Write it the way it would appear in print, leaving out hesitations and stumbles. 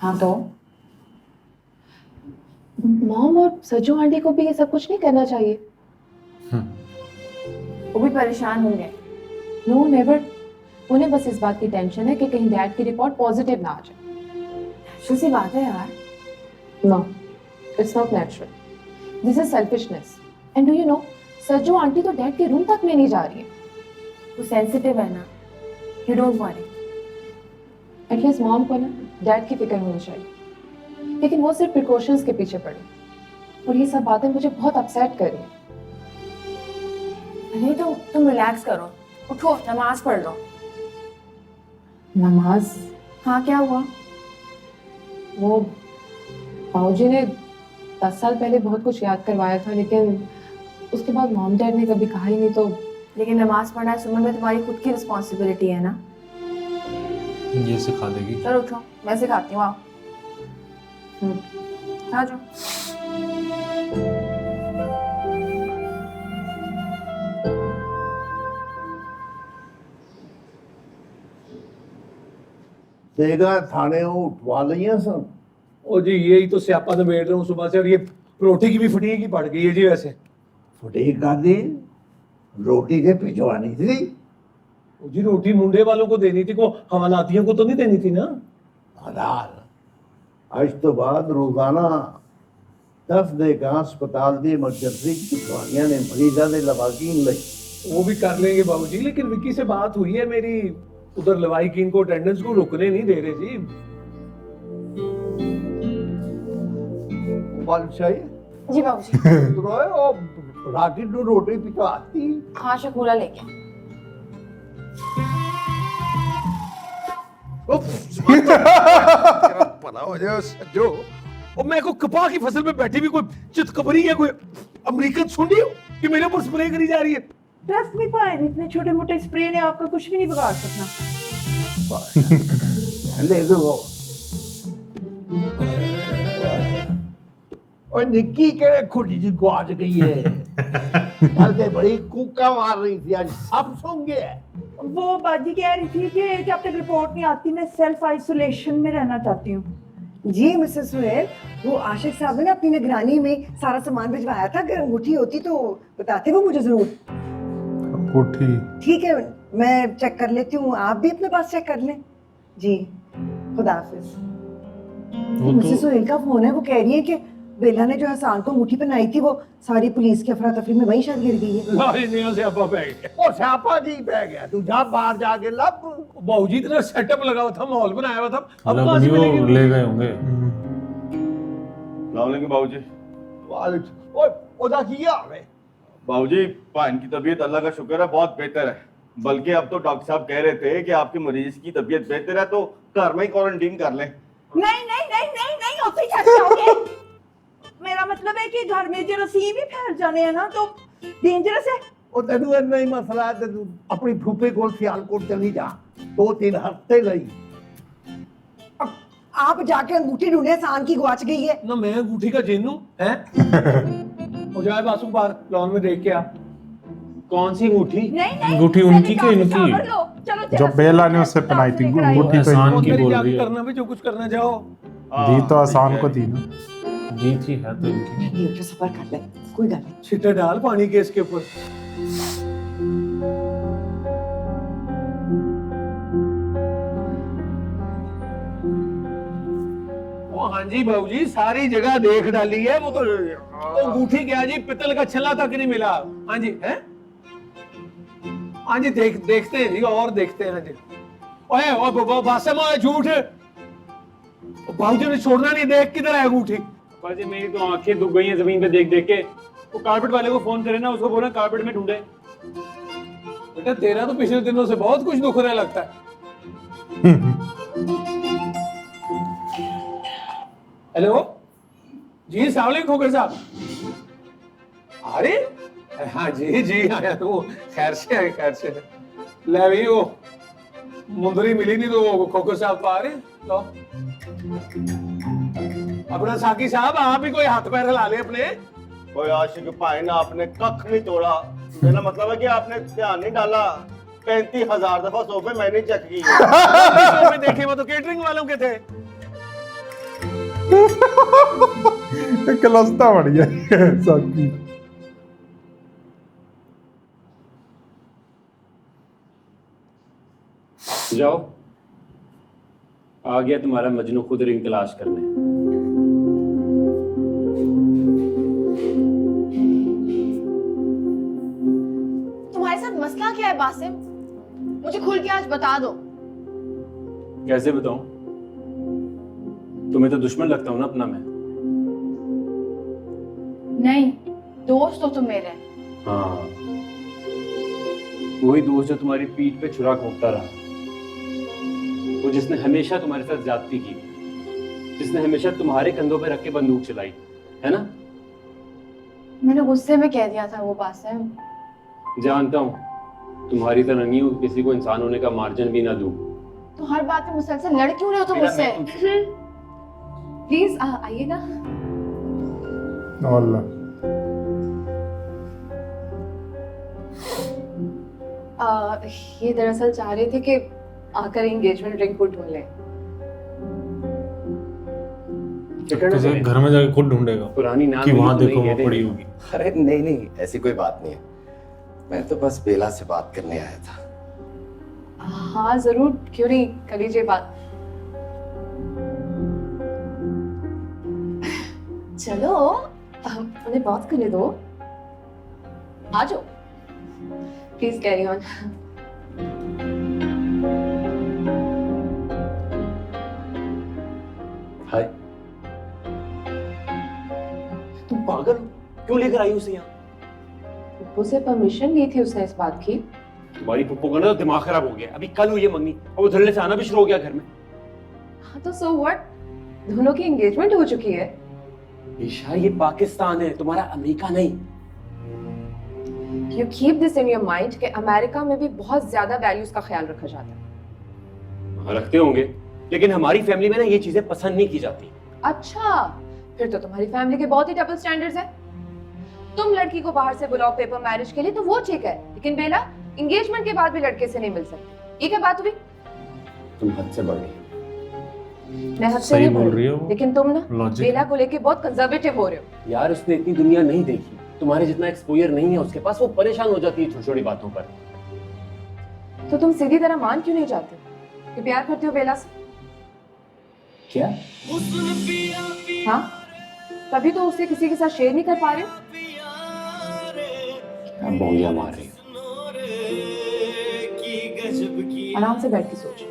हाँ तो मॉम और सज्जू आंटी को भी ये सब कुछ नहीं करना चाहिए। वो भी परेशान होंगे। No never. उन्हें बस इस बात की टेंशन है कि कहीं डैड की रिपोर्ट पॉजिटिव ना आ जाए। नेचुरल सी बात है यार। No, it's not natural. This is selfishness. And do you know, Sajju aunty तो डैड के रूम तक में नहीं जा रही है। वो सेंसिटिव है ना, you don't worry. At least mom को ना डैड की फिक्र होनी चाहिए, लेकिन वो सिर्फ प्रिकॉशंस के पीछे पड़े और ये सब बातें मुझे बहुत अपसेट कर रही हैं। नहीं तो तुम रिलैक्स करो, उठो नमाज पढ़ लो। नमाज? हाँ क्या हुआ? वो बाबूजी ने 10 साल पहले बहुत कुछ याद करवाया था, लेकिन उसके बाद मॉम डैड ने कभी कहा ही नहीं। तो लेकिन नमाज पढ़ना सुबह में तुम्हारी खुद की रिस्पॉन्सिबिलिटी है ना। ये सिखा देगी। चलो उठो, मैं सिखाती हूँ। आओ आ जाओ। देगा थाने उठवा लिया सन। ओ जी यही तो स्यापा निबेड़ रहा हूँ सुबह से, और ये रोटी की भी फटी की पड़ गई है जी। वैसे फटीक कर दी, रोटी के भिजवानी थी। ओ जी रोटी मुंडे वालों को देनी थी, को हवालातियों को तो नहीं देनी थी ना। हलाल आज तो बाद रोजाना 10 देगा अस्पताल दी इमरजेंसी की दवाइयां ने मरीजा ने लवाकीन लई। वो भी कर लेंगे बाबूजी, लेकिन विक्की से बात हुई है मेरी, उधर लवाईकीन को अटेंडेंस को रुकने नहीं दे रहे जी। बादशाही जी बाबूजी। तुरोए ओ राकी नु रोटी पिछवाती। हाँ शकूला लेके। भला हो जाए सज्जो। और मैं को कपा की फसल में बैठी भी कोई चितकबरी है, कोई अमेरिकन सुनी हो कि मेरे ऊपर स्प्रे करी जा रही है। ट्रस्ट मी पाए, इतने छोटे मोटे स्प्रे ने आपका कुछ भी नहीं बिगाड़ सकना। ले दो और निक्की के खुटी जी गुआच गई है। कल से बड़ी कूका मार रही थी, आज सब सुन गए। वो बाजी कह रही थी कि जब तक रिपोर्ट नहीं आती मैं सेल्फ आइसोलेशन में रहना चाहती हूँ। जी मिसेस सुहेल, वो आशिक साहब ने अपनी निगरानी में सारा सामान भिजवाया था। अगर अंगूठी होती तो बताते वो मुझे जरूर। अंगूठी? ठीक है, मैं चेक कर लेती हूँ, आप भी अपने पास चेक कर लें। जी खुदा हाफिज। मिसेस सुहेल का फोन है, वो कह रही है कि बेला ने जो हसान को अंगूठी पहनाई थी वो सारी पुलिस की अफरा तफरी में वही शायद गिर गई है। स्यापा पै गया। और स्यापा जी पै गया, तू जा बाहर जाके लब। बाबूजी इतना सेटअप लगा हुआ था, माहौल बनाया हुआ था, अब मतलब कहाँ से वो मिलेगी? ले गए होंगे। वालेकुम बाबूजी। ओए ओदा किया है बाबूजी पाइन की तबीयत अल्लाह का शुक्र है बहुत बेहतर है, बल्कि अब तो डॉक्टर साहब कह रहे थे कि आपके मरीज की तबीयत बेहतर है तो घर में ही क्वारंटीन कर लें। नहीं नहीं नहीं नहीं नहीं, होते कैसे जाओगे? मेरा मतलब है कि घर में जरासीम ही फैल जाने हैं ना, तो डेंजरस है। ओ तेनू इतना ही मसला है, तू अपनी फूफे को सियालकोट चली जा, 2-3 हफ्ते लई। आप जाके अंगूठी ढूंढे, हसान की गुआच गई है। ना मैं अंगूठी का जिन हूं हैं? हो जाए बासु बाहर लॉन में देख के आ। कौन सी अंगूठी? नहीं नहीं, अंगूठी मैंने उनकी कहा कि कि इनकी? साबर लो, चलो जो बेला ने उससे पहनाई थी अंगूठी तो एहसान इनकी। की बोल रही है। करना भी जो कुछ करना चाहो। दी तो आसान को थी ना। जी थी है तो इनकी। नहीं उठो, सफर कर ले, कोई गल नहीं। छिट्टे डाल पानी के इसके ऊपर। हाँ जी बाबूजी सारी जगह देख डाली है, वो तो अंगूठी क्या जी, पित्तल का छल्ला तक नहीं मिला। हाँ जी है, हाँ जी देखते हैं जी, और देखते हैं। हाँ जी ओए बासम झूठ, बाबूजी ने छोड़ना नहीं, देख किधर है अंगूठी। बाजी मेरी तो आंखें दुख गई हैं जमीन पे देख देख के। वो कारपेट वाले को फोन करे ना, उसको बोला कारपेट में ढूंढे। बेटा तेरा तो पिछले दिनों से बहुत कुछ दुख रहा लगता है। हेलो जी, अस्सलाम वालेकुम खोकर साहब। अरे हाँ जी जी आया तो खैर से है, खैर से है। ले भाई वो मुंदरी मिली नहीं तो वो खोकर साहब तो आ रहे। लो अपना साकी साहब, आप भी कोई हाथ पैर हिला ले अपने। कोई आशिक पाइन आपने कख नहीं तोड़ा, मेरा मतलब है कि आपने ध्यान नहीं डाला। 35,000 दफा सोफे मैंने चेक किए। सोफे देखे वो तो केटरिंग वालों के थे। कलस्ता बढ़िया साकी। जाओ, आ गया तुम्हारा मजनू खुद रिंग तलाश करने। तुम्हारे साथ मसला क्या है बासिम? मुझे खुल के आज बता दो। कैसे बताऊं? तुम्हें तो दुश्मन लगता हूं ना अपना मैं। नहीं, दोस्त हो तुम मेरे। हाँ, वही दोस्त जो तुम्हारी पीठ पे छुरा घोंपता रहा, वो जिसने हमेशा तुम्हारे साथ ज्यादती की, जिसने हमेशा तुम्हारे कंधों पे रख के बंदूक चलाई, है ना? मैंने गुस्से में कह दिया था वो बासिम। जानता हूँ, तुम्हारी तरह नहीं हूँ, किसी को इंसान होने का मार्जिन भी ना दूं। तो हर बात में मुसलसल लड़ क्यों रहे हो तुम मुझसे? प्लीज आइएगा। अल्लाह ये दरअसल चाह रहे थे कि आकर एंगेजमेंट रिंग को ढूंढ लें। कैसे घर में जाके खुद ढूंढेगा पुरानी नाम कि वहां तो देखो नहीं वो है पड़ी देंगे। होगी। अरे नहीं नहीं, ऐसी कोई बात नहीं है। मैं तो बस बेला से बात करने आया था। हाँ जरूर, क्यों नहीं, कर लीजिए बात। चलो उन्हें बात करने दो, आ जाओ, प्लीज कैरी ऑन। हाय, तुम पागल हो? क्यों लेकर आई उसे यहाँ? पुप्पू से परमिशन ली थी उसने इस बात की। तुम्हारी पुप्पो का ना तो दिमाग खराब हो गया। अभी कल हुई है मंगनी और वो धड़ल्ले से आना भी शुरू हो गया घर में। हाँ तो सो व्हाट, दोनों की एंगेजमेंट हो चुकी है। ईशा, ये पाकिस्तान है, तुम्हारा अमेरिका नहीं। You keep this in your mind कि अमेरिका में भी बहुत ज्यादा वैल्यूज का ख्याल रखा जाता है। हाँ, रखते होंगे, लेकिन हमारी फैमिली में ना ये चीजें पसंद नहीं की जाती। अच्छा, फिर तो तुम्हारी फैमिली के बहुत ही डबल स्टैंडर्ड्स हैं। तुम लड़की को बाहर से बुलाओ पेपर मैरिज के लिए तो वो ठीक है, लेकिन बेला एंगेजमेंट के बाद भी लड़के से नहीं मिल सकती। ये क्या बात हुई? तुम हद से बढ़ गई। मैं हद से सही नहीं बोल बोल रही रही है वो। लेकिन तुम ना लॉजिक बेला को लेके बहुत कंजर्वेटिव हो रहे हो। यार, उसने इतनी दुनिया नहीं देखी, तुम्हारे जितना एक्सपोजर नहीं है उसके पास। वो परेशान हो जाती है छोटी छोटी बातों पर। तो तुम सीधी तरह मान क्यों नहीं जाते कि प्यार करते हो बेला से? क्या? हाँ, तभी तो उसे किसी के साथ शेयर नहीं कर पा रहे हो। बोंगिया मार रही हो। आराम से बैठ के सोच।